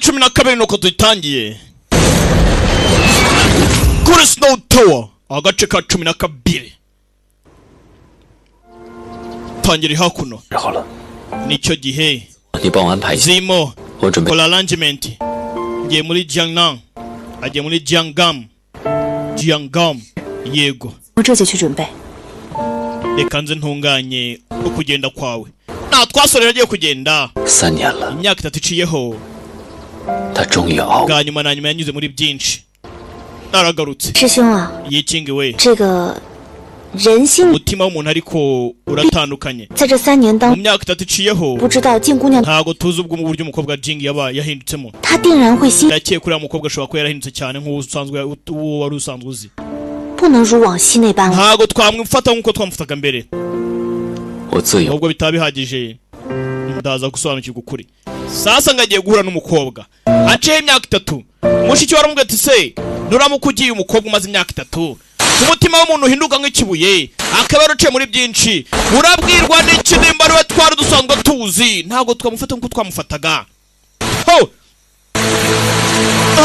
12 nuko dutangiye kuri Snow Tower agace ka 12 tangira hakuno nicyo gihe Zimo kola arrangement ngiye muri Jiangnan agiye muri Jiangam yego reka nze ntunganye ukugenda kwawe na twasorera agiye kugenda imyaka 3 iciyeho bwa nyuma na nyuma yanyuze muri byinshi naragarutse yikingi we umutima w'umuntu ariko uratandukanye mu myaka 3 iciyeho ntago tuzi ubwo mu buryo umukobwa Jing yaba yahindutsemo ndakeye kuri umukobwa ashobora kuba yarahindutse cyane nk'usanzwe wari usanzwe uzi ntago twamwifata nk'uko twamufataga mbere ubwo bitabihagije ndaza gusobanukirwa ukuri sasa ngagiye guhura n'umukobwa aciye imyaka 3 mushiki waramubwiye ati se nuramukugiye umukobwa umaze imyaka 3 umutima w'umuntu uhinduka nk'ikibuye akaba yaruciye muri byinshi urabwirwa n'iki nimba ari we twari dusanzwe tuzi ntago twamufata nk'uko twamufataga ho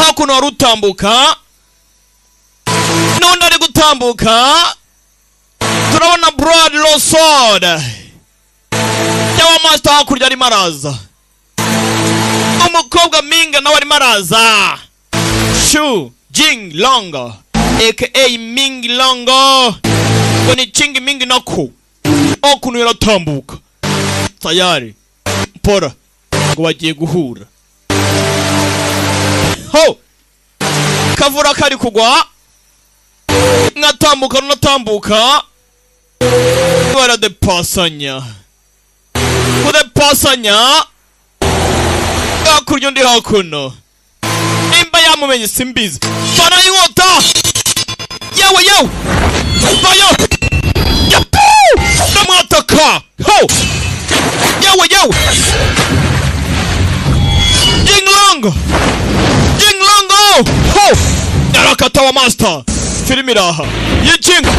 hakuno wari utambuka none ari gutambuka turabona Blood Lord yawa master hakurya arimo araza umukobwa Minga nawe arimo araza Shu Jing Longo aka Ming Longo kuni Ching Ming nako okuno yaratambuka tayari mpora ngo bagiye guhura ho kavura kari kugwa ngatambuka natambuka bara de pasanya akuryo ndi hakuno imba yamumenye simbizi fana yiwota yewe bayo yapu namwataka ho yewe Jing Longo ho yarakata wa master filimi raha yichinga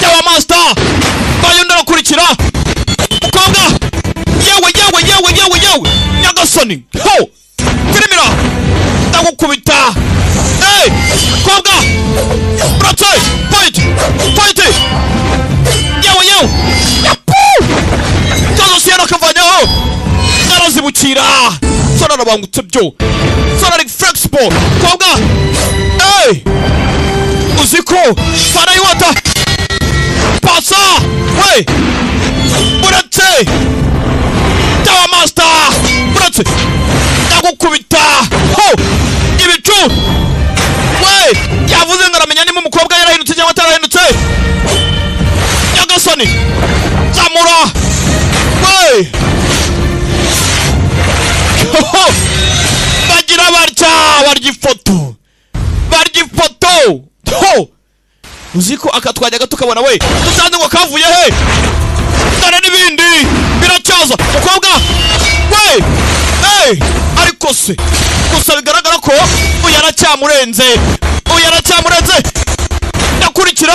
yawa master bayo ndarakurikira mukobwa yewe nyagasani ho filimi raha ndagukubita mukobwa brate fight yewe yapu todo siera kavanyaho narazibukira sona nabangutse byo sona ari flexible mukobwa uziko fana yiwata pasa we burate tawa master burate ndagukubita ho ibicu we yavuze ngaramenya nimo umukobwa yarahindutse cyangwa atarahindutse nyagasani zamura we bagira barya ifoto ho uziko akatwajyaga tukabona we dusanze ngo kavuye he dore n'ibindi biracyaza mukobwa we ariko se gusa bigaragara ko uyaracyamurenze ndakurikira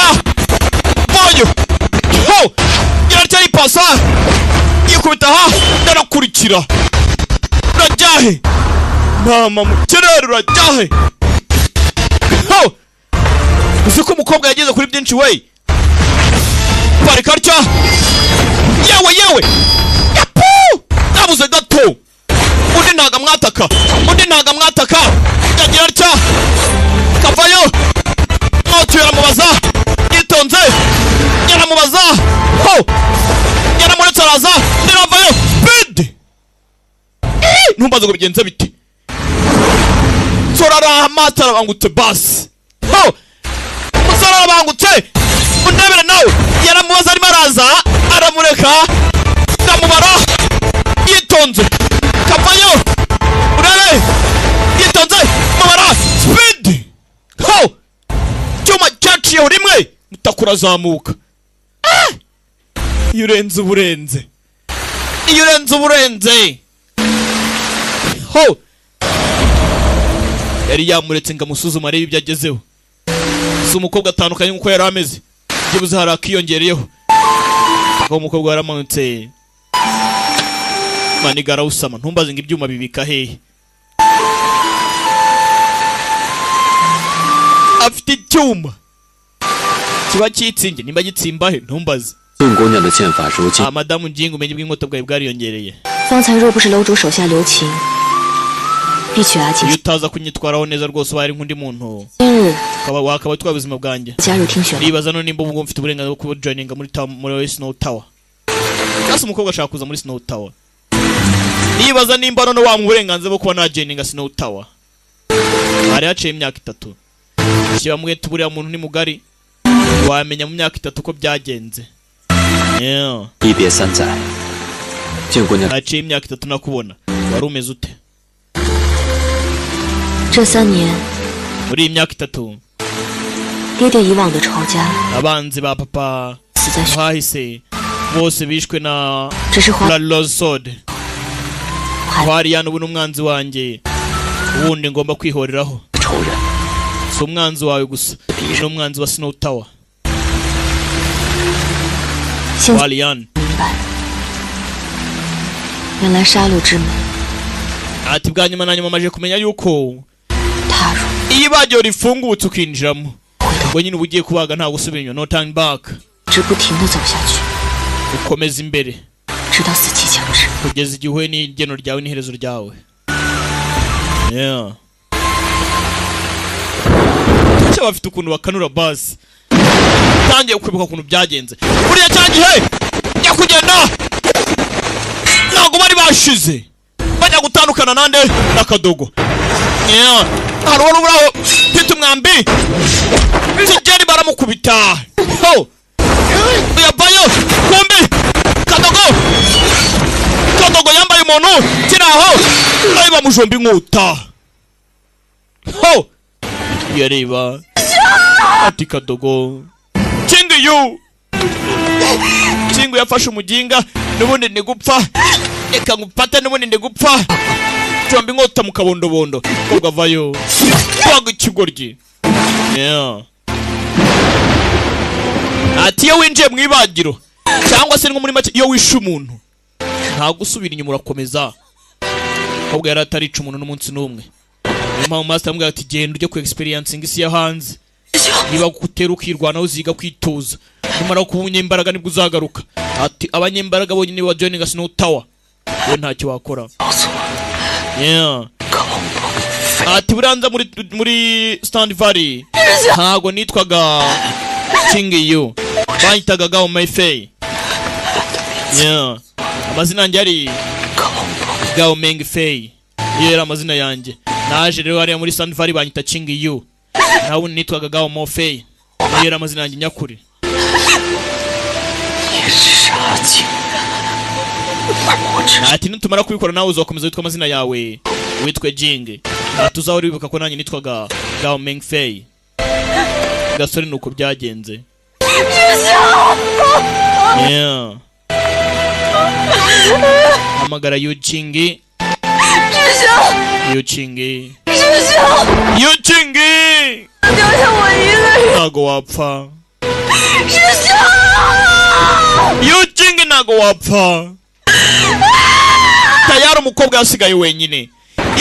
boyo ho yaracyari pasa yikubita ha ndanakurikira urajyahe mama mukirere urajyahe ho uziko umukobwa yageze kuri byinshi we parika atya yewe yapu nabuze gato undi ntaga mwataka yagira atya kavayo moto yaramubaza yitonze yaramubaza ho yaramuretse araza ndiravayo bid ntumbaze ngo bigenze bite sorara master abangutse basi ho musara abangutse undebere nawe yaramubaza arimo araza aramureka ndamubara yitonze kavayo urebe yitonze mubara speed ho cyuma cyaciyeho rimwe mutakura zamuka iyo urenze uburenze ho yari yamuretse ngo amusuzuma arebe ibyo agezeho si umukobwa atandukanye nk'uko yari ameze byibuze hari akiyongereyeho aho umukobwa yaramanutse manigara usama ntumbaze ngo ibyuma bibika hehe afite icyuma kiba kitsinge nimba gitsimba he ntumbaze 宋姑娘的剑法如今 madamu Jingu umenye bw'inkota bwawe bwariyongereye 方才若不是楼主手下留情，必取阿锦。 iyo utaza kunyitwaraho neza rwose ubaye nk'undi muntu 今日 wakaba utwaye ubuzima bwanjye 加入听选， nibaza none nimba ubwo mfite uburenganzira bwo kuba joininga muri Snow Tower cyangwa umukobwa ashaka kuza muri Snow Tower nibaza nimba none wa mu burenganzira bwo kuba na joininga Snow Tower hari haciye imyaka 3 kiba mwete buriya muntu ni mugari wamenya mu myaka 3 ko byagenze 一别三载，见姑娘 haciye imyaka 3 nakubona wari umeze ute 这3年 muri iyi myaka 3爹爹以往的仇家 abanzi ba papa 死在血， bahise bose bishwe na 只是花 La Rose Sword Hariya n'ubu n'umwanzi wanjye ubundi ngomba kwihoreraho 仇人， si umwanzi wawe gusa ni umwanzi wa Snow Tower 现在 Hariya 明白，原来杀戮之门 ati bwa nyuma na nyuma maje kumenya yuko 踏入 iyo ibagiro rifungutse ukinjiramo ngo nyine uba ugiye kubaga nta gusubira inyuma no turn back 只不停地走下去， ukomeza imbere 直到死期将至。 kugeza igihe uhuye n'igeno ryawe n'iherezo ryawe cyo bafite ukuntu bakanura basi tangiye kwibuka ukuntu byagenze buriya cyagihe njya kugenda ntabwo bari bashize bajya gutandukana nande n'akadogo hari uwo ruburaho mfite umwambi kigeri baramukubita yabayo kumbi kadogo yambaye umuntu kiraho ari bamujomba inkota yareba ati kadogo Jingu yafashe umuginga nubundi ni gupfa reka ngupata nubundi ni gupfa jomba inkota mu kabondobondo kobwa avayo kwaga ikigoryi ati iyo winjiye mu ibagiro cyangwa se nko muri make iyo wishe umuntu nta gusubira inyuma urakomeza kobwa yari atarica umuntu n'umunsi n'umwe niyo mpamvu master amubwira ati genda ujye ku experience isi ya hanze niba gutera ukirwanaho uziga kwitoza numara kuba umunyembaraga nibwo uzagaruka ati abanyembaraga bonyine wa joining Snow Tower we ntacyo wakora ati buranza muri Stand Valley ntago nitwaga King Yu bahitaga Gao Meifei amazina yanjye ari Gao Mengfei yera amazina yanjye naje rero hariya muri Stand Valley banyita King Yu nawe nitwaga Gao Mofei yera amazina yanjye nyakuri ati nitumara kubikora nawe uzakomeza witwa amazina yawe witwe Jing tuzahora wibuka ko nanjye nitwaga Gao Mengfei gasore nuko byagenze hamagara Yuchingi ntago wapfa Yuchingi ntago wapfa tayari umukobwa yasigaye wenyine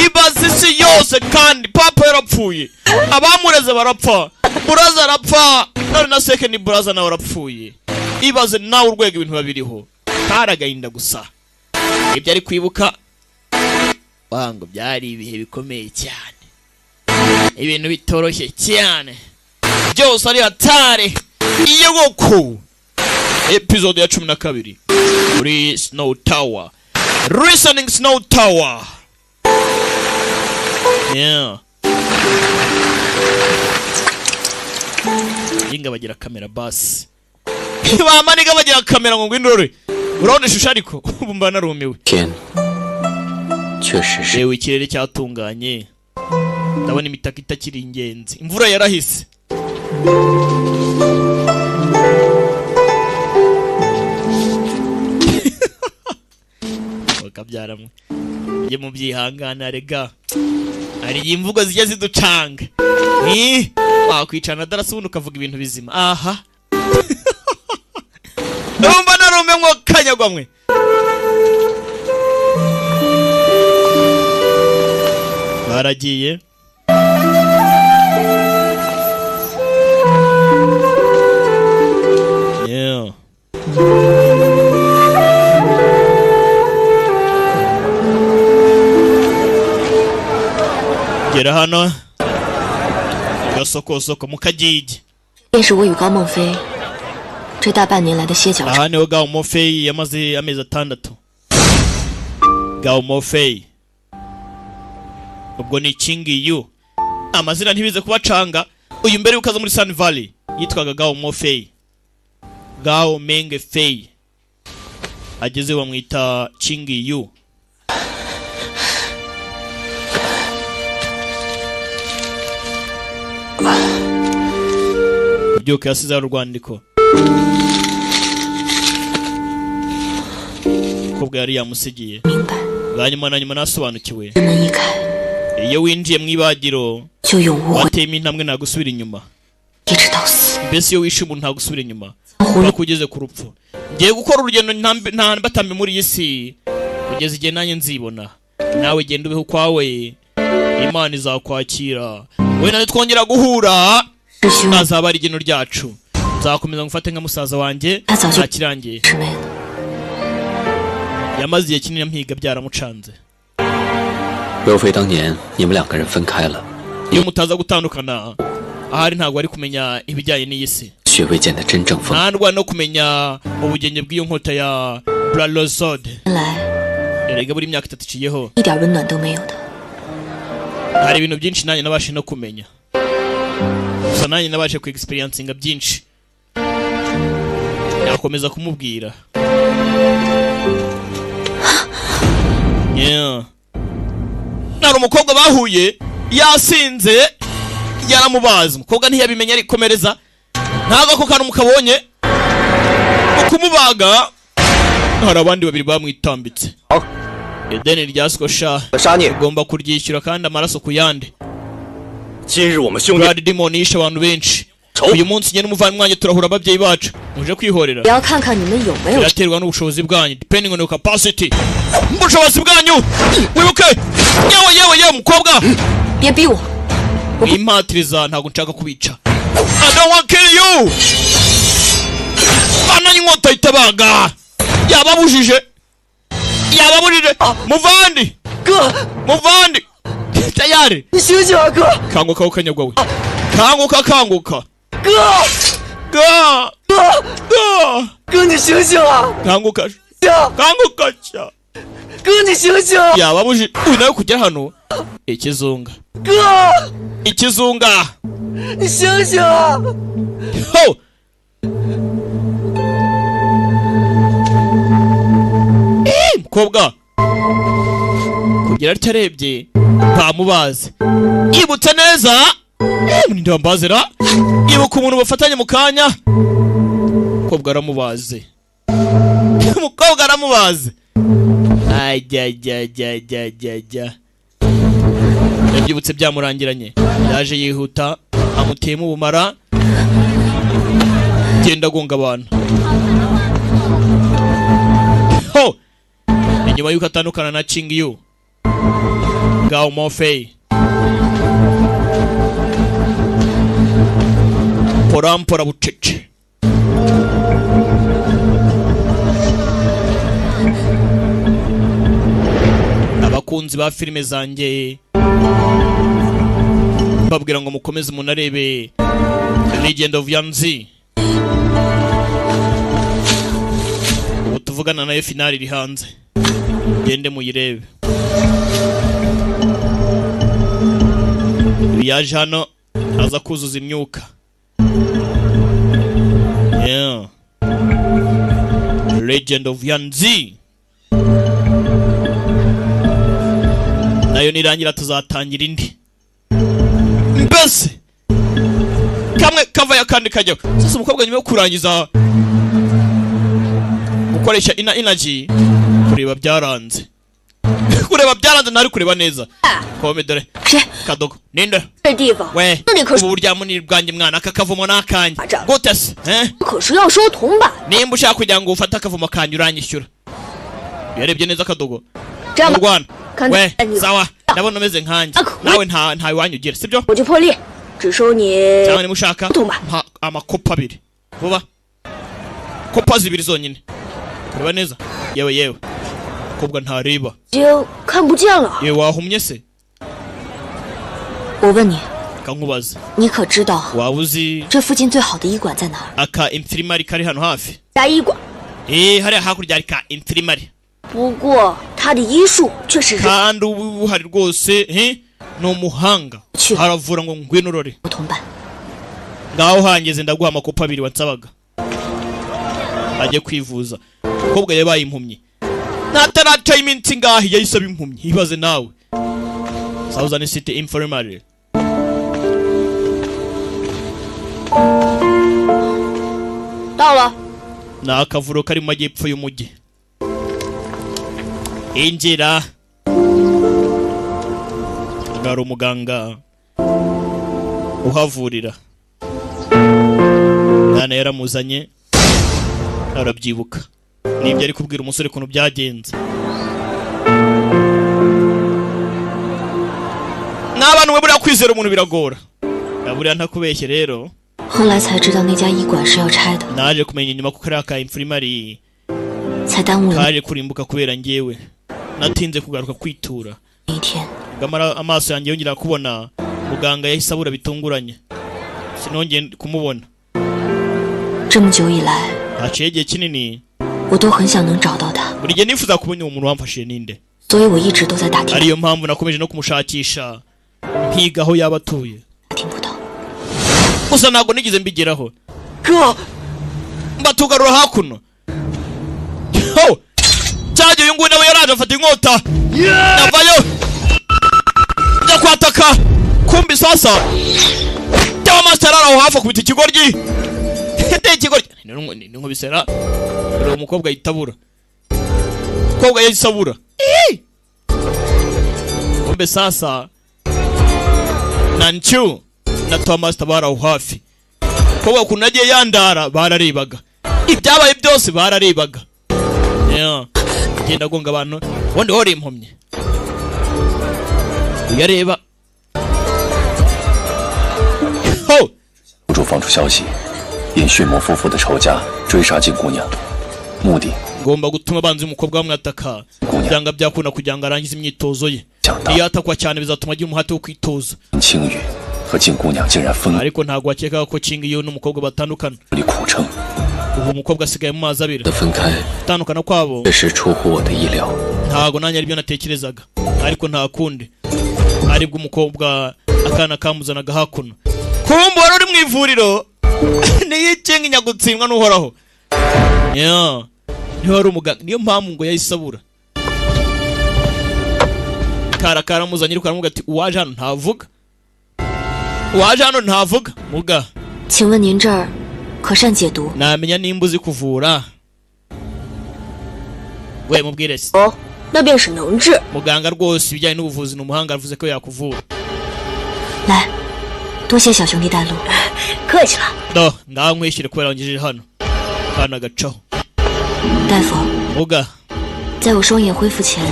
ibaze isi yose kandi papa yarapfuye abamureze barapfa buraza arapfa none na second buraza nawe arapfuye ibaze nawe urwego ibintu babiriho karagahinda gusa ibyo ari kwibuka wango byari ibihe bikomeye cyane ibintu bitoroshye cyane byose ari hatare iyo goko episode ya 12 muri Snow Tower Listening Snow Tower Jinga bagira kamera basi bamaniga bagira kamera ngo ngwindore urabona ishusho ariko ubu mba narumiwe yewe ikirere cyatunganye ndabona imitaka itakiri ingenzi imvura yarahise bakabyaramwe ye mu byihangana rega ari imvugo zijya ziducanga wakwicana darasubundi ukavuga ibintu bizima aha ndumva narume mwo kanyagwamwe baragiye gera hano gasokosoko mu kagigi 便是我与高梦飞这大半年来的歇脚。 aha niho Gao Mofei yamaze amezi 6 Gao Mofei ubwo ni Chingi Yu amazina ntibize kubacanga uyu mbere ukaza muri Sun Valley yitwaga Gao Mofei Gao Meng Fei ageze bamwita Chingi Yu byuka yasize urwandiko kubwo yari yamusigiye bwanyuma na nyuma nasobanukiwe iyo winjiye mu ibagiro watema intambwe nta gusubira inyuma mbese iyo wishe umuntu nta gusubira inyuma no kugeze ku rupfu ngiye gukora urugendo nta batambe muri iyi si kugeza igihe nanjye nzibona nawe genda ubeho kwawe Imana izakwakira we nawe twongera guhura nazaba ari igeno ryacu nzakomeza ngufate nka musaza wanjye ntakirangiye yamaze igihe kinini mpiga byaramucanze 刘飞当年你们2个人分开了 iyo mutaza gutandukana ahari ntabwo ari kumenya ibijyanye n'iyi si 血未见的真正风 ntabwo no kumenya ubugenge bw'iyo nkota ya Blalozod 原来 erega buri myaka 3 iciyeho 一点温暖都没有的。 hari ibintu byinshi nanjye nabashe no kumenya gusa nanjye nabashe ku experiencinga byinshi yakomeza kumubwira nari umukobwa bahuye yasinze yaramubaza umukobwa ntiyabimenya arikomereza ntago ako kantu mukabonye ukumubaga hari abandi babiri bamwitambitse ideni rya Skosha ugomba kuryishyura kandi amaraso kuyande 今日我们兄弟 Brad Demon yishe abantu benshi uyu munsi nyene umuvandimwe wanjye turahura ababyeyi bacu muje kwihorera 也要看看你们有没有 biraterwa n'ubushobozi bwanyu depending on your capacity ubushobozi bwanyu wibuke yewe mukobwa 别逼我， impatiriza ntabwo nshaka kubica I don't want to kill you bana inkota itabaga yababujije muvandi muvandi tayari 你醒醒啊，哥！ kanguka ukanyagwa we kanguka 哥， 哥，你醒醒啊！ kanguka cha 哥，你醒醒！ yababujije uyu nawe kujya hano ikizunga 哥， ikizunga 你醒醒啊！ ho mukobwa kugira atarebye bamubaze yibutse neza ninde wambazira ibuka umuntu bafatanye mu kanya mukobwa aramubaze mukobwa aramubaze ajya yabyibutse byamurangiranye yaje yihuta amutema ubumara genda agonga abantu ho inyuma yuko atandukana na Chingi Yu Gao Mofei porampora bucece abakunzi ba filime zanjye babwira ngo mukomeze munarebe Legend of Yanzi ubu tuvugana nayo finali iri hanze gende muyirebe yaje hano aza kuzuza imyuka Legend of Yanzi nayo nirangira tuzatangira indi mbese kamwe kava ya kandi kajya sasa umukobwa nyuma yo kurangiza gukoresha energy kureba byaranze ntari kureba neza kome dore kadogo ninde we ubu burya munini bwanjye mwana akakavumo nakanye gute se nimba ushaka kugira ngo ufate akavumo kanyu uranyishyura yarebye neza kadogo mu Rwanda we sawa ndabona umeze nkanjye nawe nta iwanyu ugira sibyo cyane mushaka amakopa 2 vuba kopa 2 zonyine kureba neza yewe kobwa ntareba yewe wahumye se 我问你， kankubaza 你可知道 waba uzi 这附近最好的医馆在哪儿？ aka infirmary kari hano hafi 家医馆。 hariya hakurya hari ka infirmary 不过他的医术却是 kandi ubu hari rwose ni umuhanga haravura ngo ngwino urore 不同伴。 ngaho hangeze ndaguha amakopa 2 wansabaga ajye kwivuza umukobwa yabaye impumyi nataraca iminsi ngahi yayisaba impumyi ibaze nawe Southern City Infirmary 到了。 ni akavuro kari mu majyepfo y'umujyi injira ngari umuganga uhavurira mwana yaramuzanye arabyibuka nibyo ari kubwira umusore ukuntu byagenze n'abantu we buriya kwizera umuntu biragora buriya ntakubeshye rero 后来才知道那家医馆是要拆的， naje kumenya inyuma ko kariya ka infirmary 才耽误了 kaje kurimbuka kubera njyewe natinze kugaruka kwitura 那一天。 gamara amaso yanjye yongera kubona muganga yahise abura bitunguranye sinongeye kumubona 这么久以来， haciye igihe kinini 我都很想能找到他， buri gihe nifuza kubona uwo muntu wamfashije ninde 所以我一直都在打听， ariyo mpamvu nakomeje no kumushakisha mpiga aho yaba atuye 听不到。 gusa ntabwo nigeze mbigeraho 哥， mbatugarura hakuno cyagiye uyu nguyu nawe yaraje afata inkota yavayo njya kwataka kumbi sasa cyangwa master araho hafi akubita ikigoryi yateye ikigoryi ni nkubisera rero umukobwa yitabura umukobwa yisabura kumbe sasa nanchu na Thomas tabaraho hafi umukobwa ukuntu nagiye yandara bararebaga ibyabaye byose bararebaga genda gonga abantu ubundi hori impumye uyareba 屋主放出消息，引血魔夫妇的仇家追杀金姑娘，目的 ngomba gutuma banzi umukobwa bamwataka byanga byakunda kugira ngo arangize imyitozo ye iyo atakwa cyane bizatuma agira umuhate wo kwitoza 青羽和金姑娘竟然分 ariko ntago wakeka ko Kingiyo n'umukobwa batandukana 离苦撑 ubu umukobwa asigaye mu mazi abira 的分开， tandukana kwabo 这是出乎我的意料。 ntago nanjye aribyo natekerezaga ariko nta kundi aribwo umukobwa akana kamuzanaga hakuno kumbe wari uri mu ivuriro niyo ikinga inyagutsindwa n'uhoraho niho wari umuganga niyo mpamvu ngo yayisabura karamuzanye ariko aramuga ati uwaje hano ntavuga uwaje hano ntavuga muga 请问您这儿可善解毒？ namenya nimba uzi kuvura we mubwire se 哦，那便是能治。 muganga rwose ibijyanye n'ubuvuzi ni umuhanga avuze ko yakuvura 来，多谢小兄弟带路。客气了。 do ngaho nkwishyure kubera wangejeje hano kana gacaho 大夫， muga 在我双眼恢复前，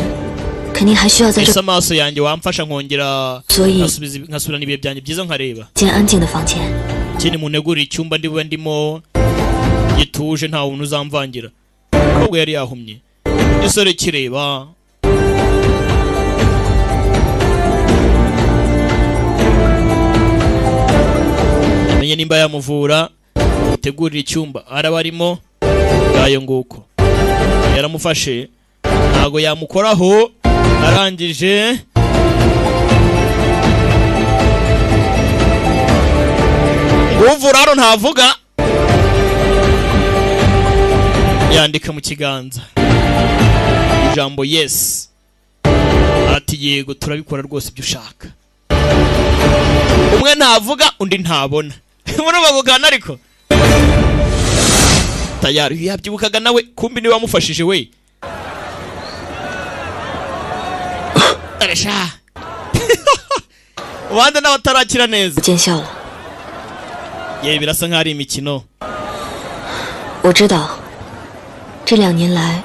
肯定还需要在这 ese amaso yanjye wamfasha nkongera 所以 nkasubirana ibihe byanjye byiza nkareba 间安静的房间。 ikindi muntegurira icyumba ndiwe ndimo gituje nta muntu uzamvangira ahubwo yari yahumye isore kireba amenye nimba yamuvura mutegurira icyumba araba arimo ngayo nguko yaramufashe ntago yamukoraho arangije uvura hano ntavuga yandika mu kiganza ijambo yes ati yego turabikora rwose ibyo ushaka umwe ntavuga undi ntabona muri bagogana ariko tayari yabyibukaga nawe kumbi niwe wamufashije we aresha wanda nawe atarakira neza 见效了。 yewe birasa nkaho ari imikino 我知道，这2年来，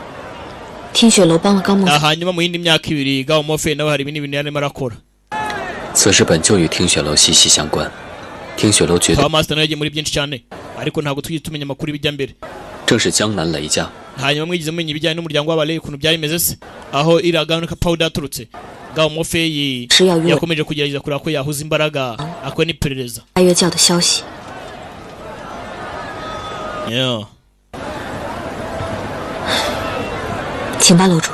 听雪楼帮了高梦飞。 hanyuma mu yindi myaka 2 Gao Mofe nawe hari ibindi bintu yarimo arakora 此事本就与听雪楼息息相关。听雪楼绝对 Power Master nawe yagiye muri byinshi cyane ariko ntabwo tujye tumenya amakuru bijya mbere 正是江南雷家。 hanyuma mwigize mumenya ibijyanye n'umuryango w'abaleyi ukuntu byari bimeze se aho iragano ka powder yaturutse Gao Mofei yakomeje kugerageza kureba ko yahuza imbaraga akwe n'iperereza 八月教的消息。请吧，楼主。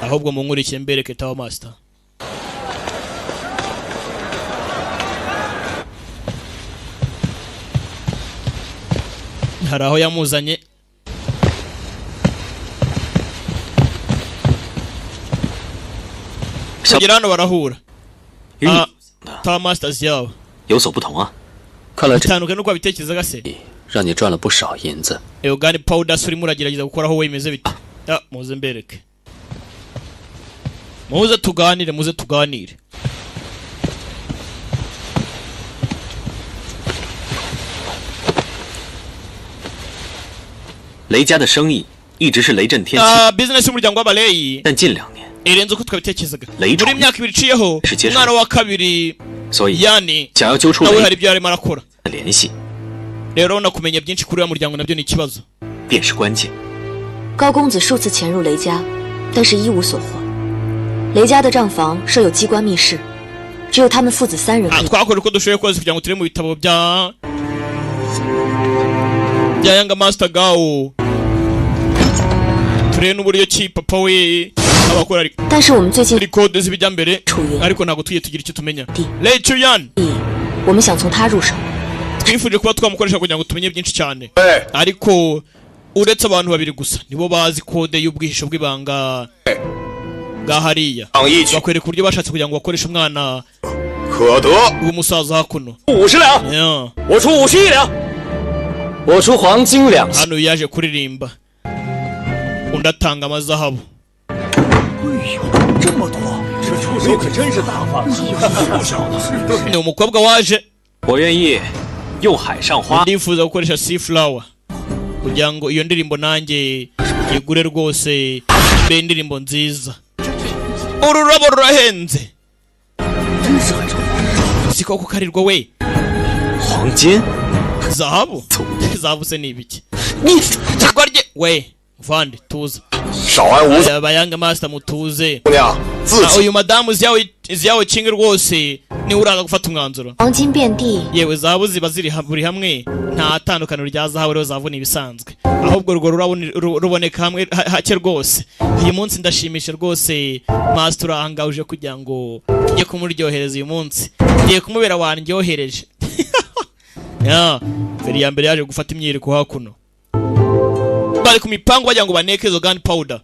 ahubwo munkurikire mbereke Tower Master. Hari aho yamuzanye kugera hano barahura. Tower Masters yabo 有所不同啊。看来这 bitandukanye nuko abitekerezaga se. 让你赚了不少银子。 Eogani powder urimo uragerageza gukoraho wemeze bite? Muze mbereke. Muze tuganire. 雷家的生意一直是雷震天。business y'umuryango w'abaleyi. 但近2年 irenze uko twabitekerezaga. 雷 muri imyaka 2 iciyeho umwana wa kabiri. 所以 yani 想要揪出 nawe hari ibyo arimo arakora 的联系， rero nakumenya byinshi kuri uyu muryango nabyo ni ikibazo. 便是关键。 高公子数次潜入雷家，但是一无所获。雷家的账房设有机关密室，只有他们父子3人可以。 twakora uko dushoboye kose kugira ngo turebe mu bitabo bya Young Master Gao. turebe n'uburyo ki papa we abakora 但是我们最近 code zibijya mbere ariko ntago tugiye tugira icyo tumenya. Lei Chuyan 我们想从他入手。 twifuje kuba twamukoresha kugira ngo tumenye byinshi cyane, ariko uretse abantu babiri gusa nibo bazi kode y'ubwihisho bw'ibanga bwa hariya. bakwereka uburyo bashatse kugira ngo bakoreshe umwana w'umusaza hakuno. 50两，我出51两，我出黄金2。 hano yaje kuririmba undi atanga amazahabu. 这么多，这出手可真是大方。不小了。 ni umukobwa waje. 我愿意用海上花。 ndifuza gukoresha sea flower kugira ngo iyo ndirimbo nanjye igure rwose mbe indirimbo nziza. ururabo rurahenze. siko kukarirwa we. 黄金 zahabu zahabu se ni ibiki? tugwarye we vande tuza. 少安无罪。 Young Master mutuze. 姑娘，自己 uyu madamu ziyawe kingi rwose niwe uraza gufata umwanzuro. 黄金遍地， yewe zahabu ziba ziri buri hamwe nta tandukaniro rya zahabu rero zahabu ni ibisanzwe, ahubwo urwo ruboneka hamwe hake rwose. uyu munsi ndashimisha rwose Master urahangawuje kugira ngo njye kumuryohereza uyu munsi. ngiye kumubera wandyohereje. feri ya mbere yaje gufata imyiriko hakuno. bari ku mipango bagira ngo baneke izo gunpowder.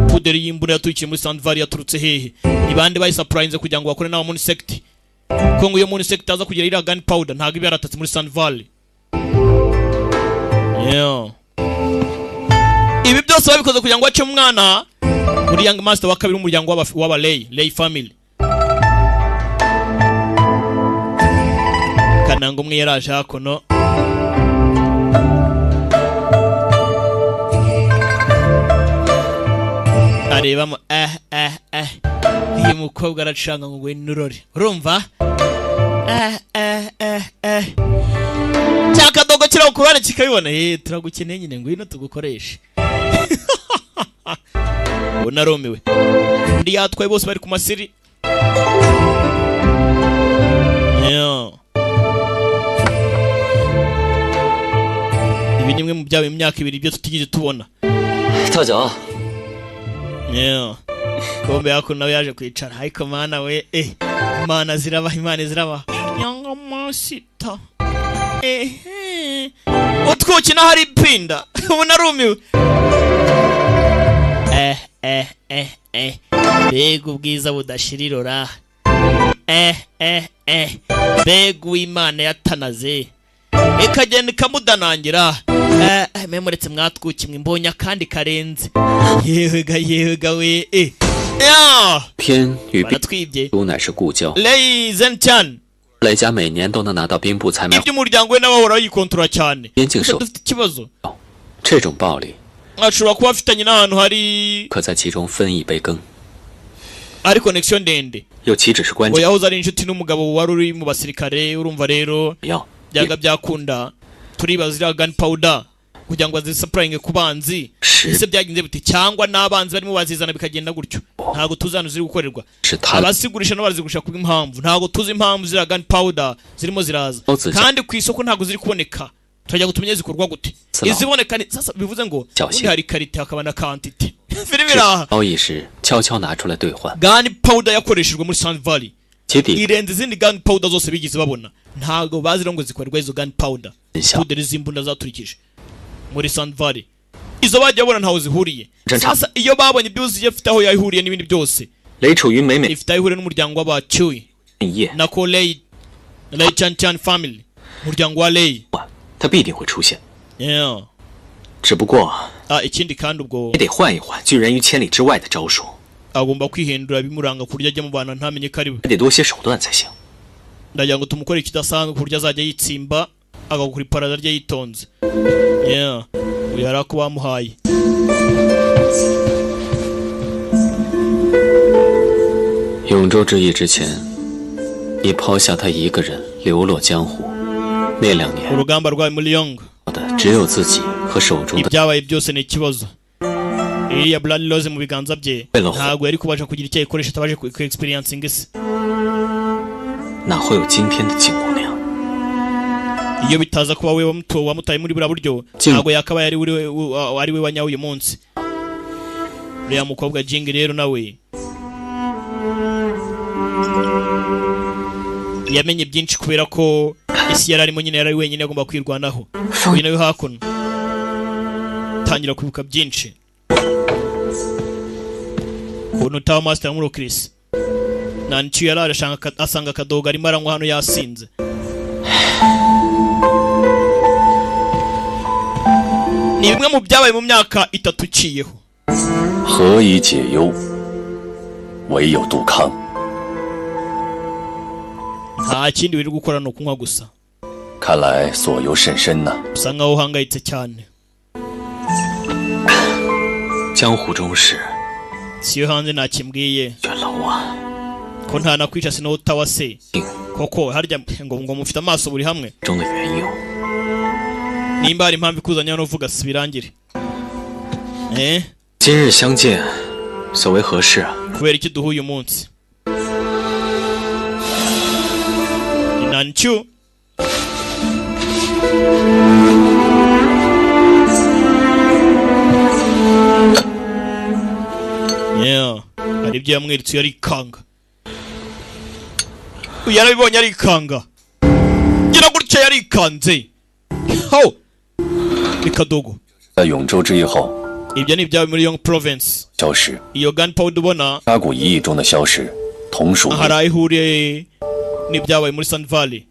Puderi y'imbunda yatukiye muri Sandvari yaturutse hehe? Ni bande bayi surprise kugira ngo bakore nawo muri sect. Ko ngo iyo muri sect aza kugira iriya gunpowder ntago ibi yaratatse muri Sandvari. Ibi byose babikoze kugira ngo ace umwana muri Young Master wa kabiri umuryango w'abalei Lei family. Kanango umwe yaraje hakuno. arebamo uyu mukobwa aracanga ngo ngwe nurore. urumva? cyakadogo kiraho kubana kikabibona. turagukeneye nyine ngwino tugukoreshe. unarumiwe. undi yatwaye bose bari ku masiri. ibi nimwe mu byaba imyaka 2 byo tutigeze tubona. 大脚， kombe yako nawe yaje kwicara. ariko mana we imana zirabaha imana zirabaha. Young Master utwuki na hari ipinda. unarumiwe. mbega ubwiza budashirirora. mbega uw'imana yatanaze ikagenda ikamudanangira. memuretse mwatwuki mwe mbonye akandi karenze. yewega we. 偏与兵 baratwibye. 都乃是故交。 Lei Zentian 雷家每年都能拿到兵部采买 iby'umuryango we n'abahora yikontora cyane. 边境守， dufite ikibazo. 这种暴力 ashobora kuba afitanye n'ahantu hari 可在其中分一杯羹， ari connection ndende. 又岂止是关 ngo 键？ yahoze ari inshuti n'umugabo wari uri mu basirikare. urumva rero 要 byaga byakunda turibaza iriya gunpowder kugira ngo bazisupplying ku banzi ese byagenze bite cyangwa n'abanzi barimo bazizana bikagenda gutyo ntago tuzana ziri gukorerwa abasigurisha no barazigurisha ku impamvu ntago tuzi impamvu zira gunpowder zirimo ziraza kandi ku isoko ntago ziri kuboneka turajya gutumenya zikorwa gute iziboneka sasa bivuze ngo hari karite hakaba na quantity filmira 交易时悄悄拿出来兑换 gunpowder yakoreshejwe muri Sun Valley irenze izindi gunpowder zose bigize babona ntago bazira ngo zikorerwa izo gunpowder powder zimbunda zaturikije muri Sun Valley izo bajya babona ntaho zihuriye sasa iyo babonye byuzi yafite aho yahuriye n'ibindi byose 雷楚云美美 ifite ahuriye n'umuryango w'abachui na ko Lei Chan Chan family umuryango wa Lei 他必定会出现 yeah 只不过 ikindi kandi ubwo 也得换一换拒人于千里之外的招数 agomba kwihindura bimuranga kurya ajya mu bantu ntamenye karibu 得多些手段才行 ndagira ngo tumukore ikidasanzwe kurya azajya yitsimba agakura iparada rye yitonze yeah uyu yarako bamuhaye 永州之役之前你抛下他一个人流落江湖那2年 urugamba rwawe muri Yong 只有自己和手中的 ibyabaye byose ni ikibazo iriya blood rose mu biganza bye ntago yari kubasha kugira icyo ikoresha atabaje ku experiencing isi 哪会有今天的金姑娘 iyo bitaza kuba we wamutaye muri bura buryo ntago yakaba yari ari we wanyawe uyu munsi uriya mukobwa Jing rero nawe yamenye byinshi kubera ko isi yararimo nyine yari wenyine agomba kwirwanaho uyu nawe hakuno tangira kwibuka byinshi ukuntu tawa master muri Chris nanci yarara asanga akadoga arimo aranywa hano yasinze ni bimwe mu byabaye mu myaka 3 uciyeho 何以解忧唯有杜康 nta kindi biri gukora no kunywa gusa 看来所由甚深呐 usa nkaho uhangayitse cyane 江湖中事 siyo hanze nakimbwiye 元老啊 ko nta nakwica sinota se koko harya ngo mufite amaso buri hamwe 中的缘由 nimba hari impamvu ikuzanya no vuga sibirangire 今日相见所为何事啊 kubera iki duhuye umunsi Nanchu yeah ari byo yamwiritse yari kanga yarabibonye ari kanga gira gutya yari kanze ho bikadogo 在永州之役后 ibyo ni ibyawe muri Yong province 消失 iyo gunpowder ubona 沙谷1役中的消失同属 hari ihuriye n'ibyabaye muri Sun Valley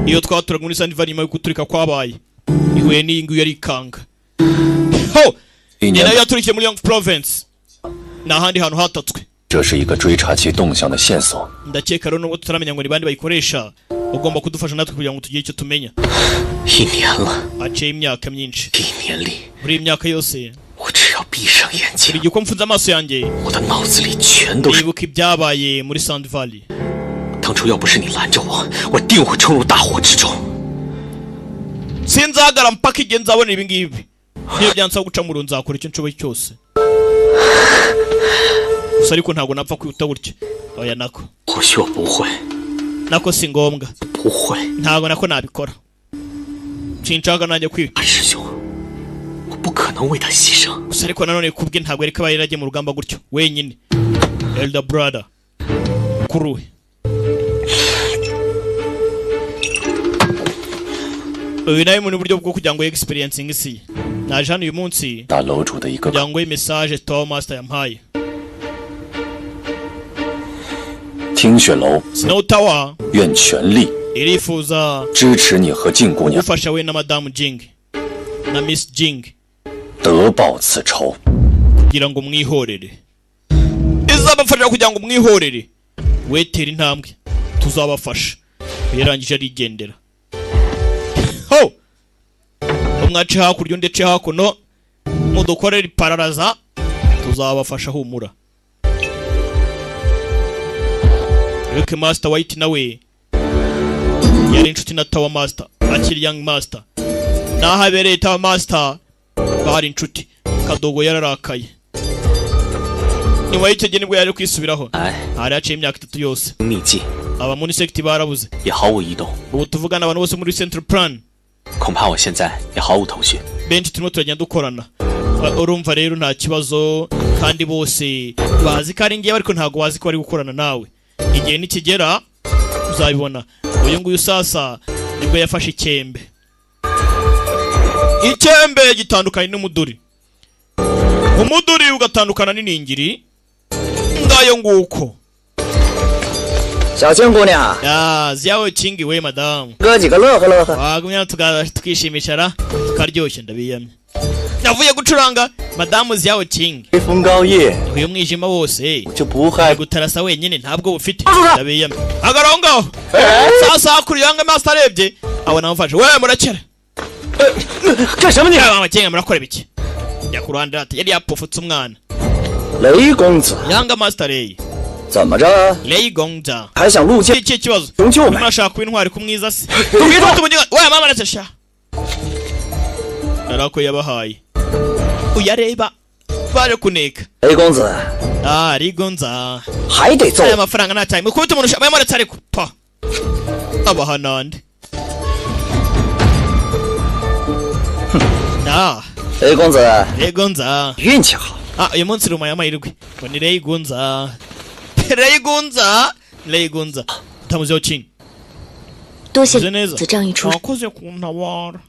iyo twaturaga muri Sun Valley nyuma yo guturika kwabaye ihuye n'iyi ngiyi yari kanga ho ina yaturikiye muri Yong province n'ahandi hantu hatatswe 这是一个追查其动向的线索 ndakeka rero nubwo tutaramenya ngo ni bandi bayikoresha ugomba kudufasha natwe kugira ngo tugire icyo tumenya 1年了 aciye imyaka myinshi 1年里 muri iyi myaka yose 我只要闭上眼睛 buri gihe uko mfunze amaso yanjye 我的脑子里全都是 nibuka ibyabaye muri Sun Valley 当初要不是你拦着我我定会冲入大火之中 sinzagara mpaka igihe nzabona ibi ngibi niyo byansaba guca mu runzi nzakora icyo nshoboye cyose gusa ariko ntabwo napfa kwihuta gutya oya nako 或许我不会 nako si ngombwa 不会 ntabwo nako nabikora sinshaka nanjye kwiba 二师兄我不可能为他牺牲 gusa ariko nanone kubwe ntabwo yari kabaye yaragiye mu rugamba gutyo wenyine elder brother kuruwe uyu nawe mu buryo bwo kugira ngo experiencing isi naje hano uyu munsi 大楼主的一个 kugira ngo message Tower Master yampaye 听雪楼 Snow Tower 愿全力 irifuza 支持你和静姑娘 gufasha we na Madame Jing na Miss Jing 得报此仇 kugira ngo mwihorere izabafasha kugira ngo mwihorere wetera intambwe tuzabafasha yarangije arigendera ho umwace hakurya ndetse hakuno mudukorera ipararaza tuzabafasha humura Luke Master White nawe yari inshuti na Tower Master akiri Young Master nahabereye ta master bari inshuti. Kadogo yararakaye. Nyuma y'icyo gihe nibwo yaje kwisubiraho. Hari haciye imyaka 3 yose. Aba muri sector barabuze. Ubu tuvugana abantu bose muri Central Plan. Benshi turimo turagenda dukorana. Urumva rero nta kibazo kandi bose bazi ko ari ngiye ariko ntago bazi ko bari gukorana nawe. Igihe nikigera uzabibona. Uyu nguyu sasa nibwo yafashe ikembe. Ikembe gitandukanye n'umuduri. Umuduri ugatandukana n'iningiri. Ngayo nguko. 小青姑娘 ziyawe kingi we madam 哥几个乐呵乐呵 wagumya tukishimishara tukaryoshye ndabiyamye navuye gucuranga madamu ziyawe kingi 吹风高夜 uyu mwijima wose 就不害 gutarasa wenyine ntabwo bufite ndabiyamye agarongo sasa kuri yanga master arebye abona amfashe we murakera 干什么你 amakenga murakora biki ya kuranda ati yari yapofutse umwana 雷公子 yanga master lay 怎么着 lay gongja 还想入境 iki kibazo 穷救呗 mashaka kwintwari kumwiza se 别动 we mama natesha narako yabahaye uyareba baje kuneka 雷公子 rigonza 还得揍 aya mafaranga nta time kubita umuntu shabaye maratse ariko pa abahanande 雷公子 rigonza 运气好 uyu munsi ruma y'amahirwe ngo ni rigonza rigonza rigonza tamuzeho ching 多谢 neza 子这样一出 wakoze kuntabara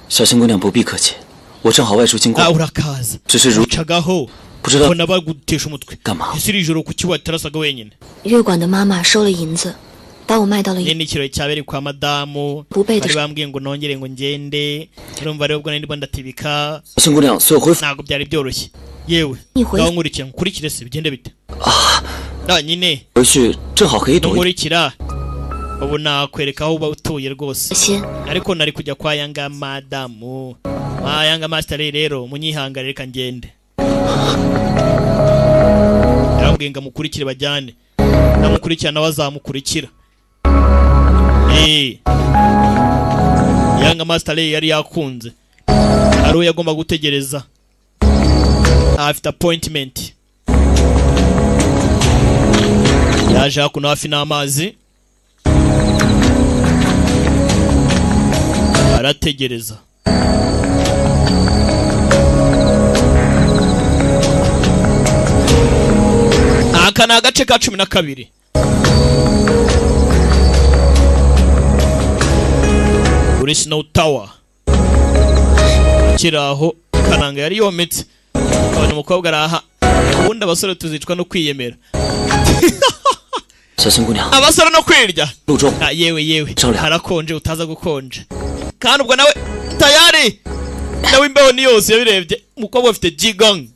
小新姑娘不必客气，我正好外出经过， urakaza 只是如 ucagaho 不知道 mbona bagutesha umutwe 干嘛。 ese iri joro kuki watarasaga wenyine 月管的妈妈收了银子，把我卖到了 ni ikirori cyabereye kwa madamu Bubede. bari bambwiye ngo nongere ngo ngende urumva rero ubwo ndimo ndatibika 小新姑娘所有恢复 ntabwo byari byoroshye yewe 一回 ngaho nkurikira nkurikire se bigende bite nyine 回去正好可以躲一。 nkurikira ubu nakwereka aho uba utuye rwose 先 ariko nari kujya kwa yanga madamu yanga master rero munyihangare reka ngende yarambwiye ngo amukurikire bajyane namukurikira nawe azamukurikira yanga master yari yakunze ari uwo yagomba gutegereza afite appointment yaje hakuno hafi n'amazi arategereza aka ni agace ka 12 kuri Snow Tower kiraho kananga yari yometse abona umukobwa araha ubundi abasore tuzicwa no kwiyemera 小新姑娘， abasore no kwirya 陆中 yewe Sorry. harakonje utaza gukonja kandi ubwo nawe tayari nawe imbeho ni yose yabirebye umukobwa afite jigong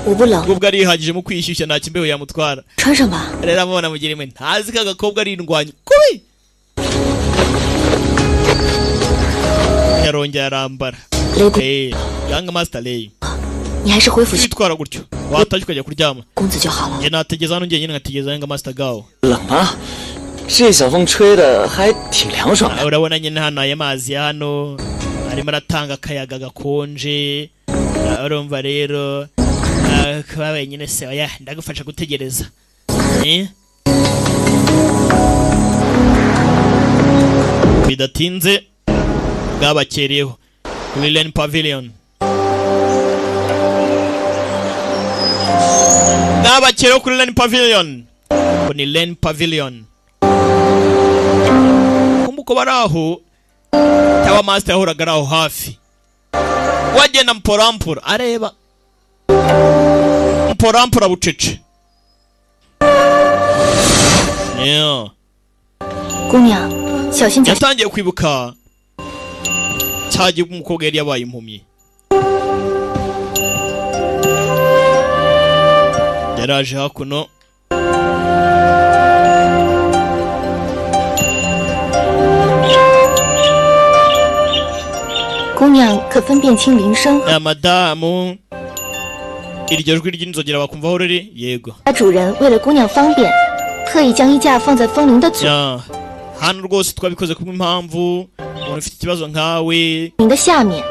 我不冷， ubwo arihagije mu kwishyushya nta kimbeho yamutwara 穿上吧。 rero amubona mugira imwe ntazi ko agakobwa ari indwanyi kubi yarongera arambara 雷公， yanga master lay 你还是恢复 witwara gutyo watashye ukajya kuryama 公子就好了。 njye nategeza hano njyenyine nkategeza yanga master gawo 冷吗？这小风吹的还挺凉爽的。 urabona nyine hano aya mazi ya hano arimo aratanga akayaga gakonje urumva rero kuba wenyine se oya ndagufasha gutegereza bidatinze bwabakereyeho kuri Lane Pavilion bwabakereyeho kuri Lane Pavilion ngo ni Lane Pavilion kumbuko baraho cyangwa master yahoraga araho hafi wagenda mporampura areba mporampura bucece 姑娘，小心脚下。 yatangiye kwibuka cyagiye umukobwa yari yabaye impumyi yaraje hakuno姑娘可分辨清铃声和 madamu iryo jwi ry'inzogera bakumva aho riri yego 主人为了姑娘方便，特意将衣架放在风铃的左。 hano rwose twabikoze kubw'impamvu umuntu ufite ikibazo nkawe 您的下面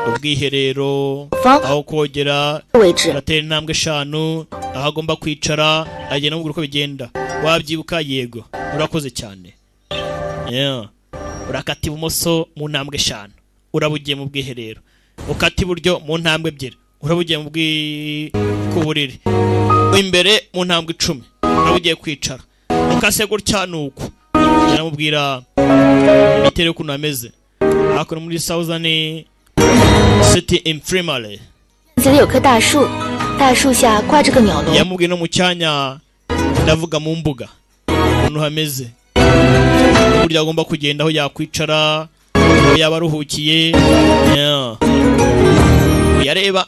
ubwiherero 方 aho kogera 位置， aratera intambwe 5 aho agomba kwicara agenda amubwira uko bigenda wabyibuka yego urakoze cyane yeah. urakata ibumoso mu ntambwe 5 urabugiye mu bwiherero ukata iburyo mu ntambwe 2 urabugiye mu kuburiri imbere mu ntambwe 10 urabugiye kwicara ukase gutya nuko yaramubwira imiterere ukuntu ameze hakuno muri Southern City Infirmary 这里有棵大树，大树下挂着个鸟笼。 yamubwiye no mu cyanya ndavuga mu mbuga ukuntu hameze burya agomba kugenda aho yakwicara aho yaba aruhukiye yeah. yareba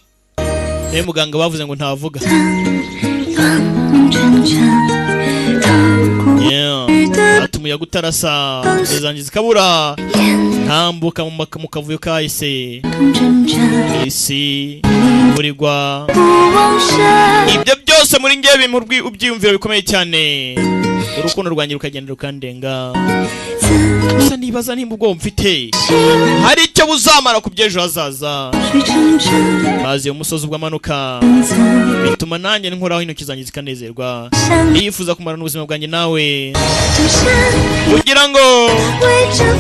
nawe muganga bavuze ngo ntavuga yeah. ati umuyaga utarasa izanjye zikabura ntambuka mu kavuyo kahise isi burigwa ibyo byose muri ngewe bimpa ubyiyumviro bikomeye cyane urukundo rwanjye rukagenda rukandenga gusa nibaza nimba ubwo mfite hari icyo buzamara ku by'ejo hazaza maze umusozi ubwamanuka bituma nanjye nkoraho intoki zanjye zikanezerwa niyifuza kumarana ubuzima bwanjye nawe kugira ngo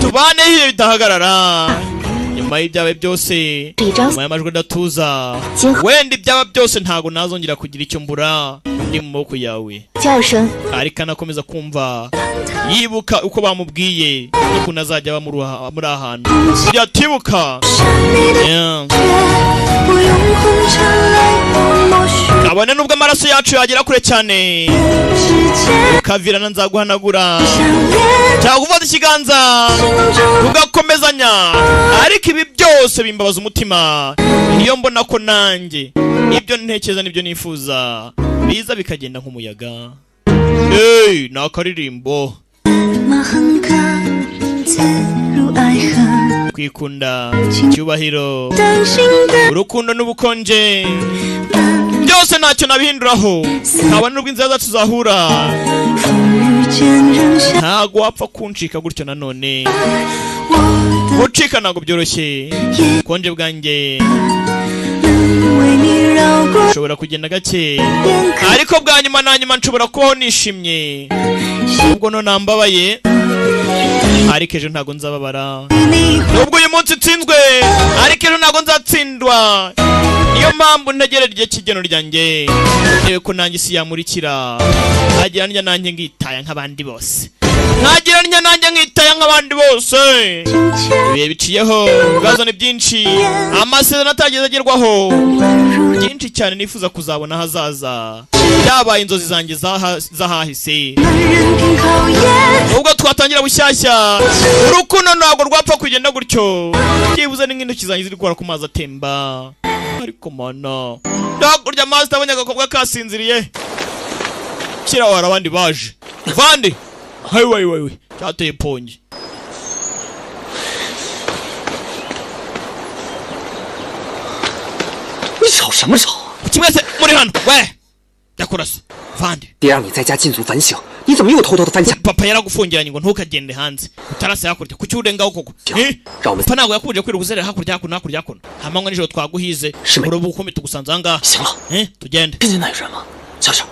tubane hiyo bidahagarara nyuma y'ibyawe byose nyuma y'amajwi adatuza wenda ibyaba byose ntago nazongera kugira icyo mbura ndi mu maboko yawe ariko anakomeza kumva yibuka uko bamubwiye ukuntu azajya aba muri ahantu yatibuka kabone nubwo amaraso yacu yagera kure cyane ukavirana nzaguhanagura cyangwa gufata ikiganza ugakomezanya ariko ibi byose bimbabaza umutima niyo mbona ko nanjye ibyo ntekereza nibyo nifuza biza bikagenda nk'umuyaga ni akaririmbo kwikunda icyubahiro urukundo n'ubukonje byose ntacyo nabihinduraho nkaba n'ubwo inzira zacu zahura ntago wapfa kuncika gutyo nanone gucika ntabwo byoroshye ubukonje bwanjye nshobora kugenda gake ariko bwa nyuma na nyuma nshobora kubaho nishimye nubwo no nambabaye ariko ejo ntago nzababara nubwo uyu munsi nsinzwe ariko ejo ntago nzatsindwa niyo mpamvu ntegereje igihe cy'igeno ryanjye ntewe ko nanjye isi yamurikira nkagira njya nanjye ngitaya nk'abandi bose nkagira njya nanjye ngitaya nk'abandi bose ibihe biciyeho ibibazo ni byinshi amasezerano atageze agerwaho byinshi cyane nifuza kuzabona hazaza byabaye inzozi zanjye zahahise ubwo twatangira bushyashya urukundo ntabwo rwapfa kugenda gutyo byibuze ni nk'intoki zanjye ziri gukora ku mazi atemba ariko mana hakurya amazi atabonye agakobwa kasinziriye kiraho hari abandi baje vande hayi cyateye pongi kimwe se muri hano we yakurasa vande 爹让你在家禁足反省，你怎么又偷偷的翻墙？ papa yaragufungiranye ngo ntukagende hanze utarase hakurya kuki urengaho koko papa ntabwo yakubuje kwiruka uzerera hakurya hakuno hamanywa nijoro twaguhize urubu ukumi tugusanze aha ngaha 行了， tugende 听见那有人吗？小声，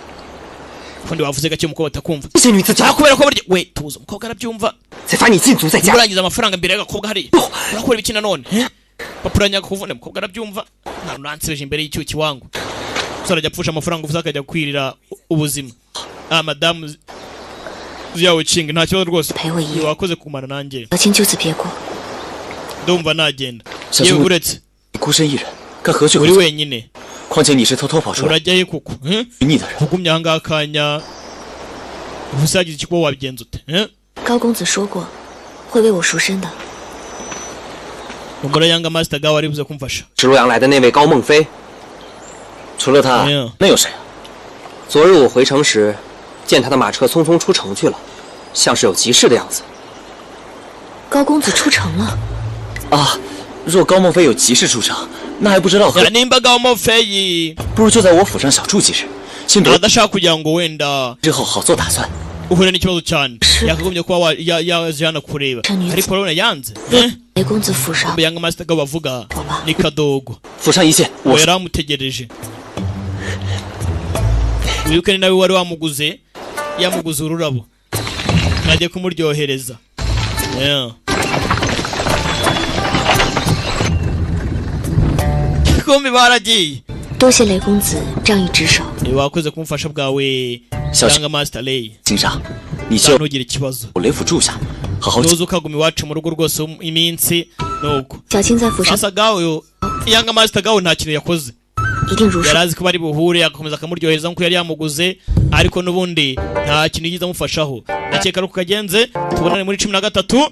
kundi wavuze gake umukobwa atakumva 这些女子家 kubera ko burya we tuza umukobwa arabyumva 才罚你禁足在家。 urangiza amafaranga mbere y'agakobwa hariya urakora ibiki nanone papa uranyaga kuvuna umukobwa arabyumva nta nuransebeje imbere y'icyuki wangu uzarajya apfusha amafaranga uvuze akajya kwirira ubuzima madamu yawe Ching nta kibazo rwose wakoze kumara nanjye ndumva nagenda yewe uretse 你孤身一人，该何去何 uri 从？ wenyine 况且你是偷偷跑出来 urajya he kuko 逆的人， ugumye aha ngaha akanya ubusagize ikigo wabigenza ute 高公子说过会为我赎身的。 umura yanga master gawe ari buze kumfasha 是洛阳来的那位高梦飞。除了他， 那有谁啊？ 昨日我回城时，见他的马车匆匆出城去了，像是有急事的样子。 高公子出城了。 啊，若高梦飞有急事出城，那还不知道何。 nimba gawe mofeyi 不如就在我府上小住几日，先得 adashaka kugira ngo wenda 之后好做打算。uhure n'ikibazo cyane yakagombye kuba yajana kureba ariko urabona yanze 雷公子府上 yanga master gabo bavuga ni kadogo 府上一线， 我yaramutegereje wibuke ni nawe wari wamuguze yamuguze ururabo nagiye kumuryohereza kombi baragiye 多谢雷公子仗义执守。 wakoze kumufasha bwawe yanga master lay 金上，你就 ntugire ikibazo 雷府住下，好好 nuza ukaguma iwacu mu rugo rwose iminsi nuko 小青在府上 sasa gawe yanga master gawe nta kintu yakoze 一定如数。 yarazi ko bari buhure agakomeza akamuryohereza nkuko yari yamuguze ariko nubundi nta kintu yigize amufashaho ndakeka ruko kagenze tubonane muri 13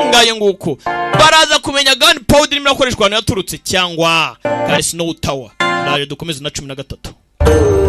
ngaye nguko baraza kumenya gunpowder irimo akoreshwa ahantu yaturutse cyangwa kari snow tower naje dukomeze na 13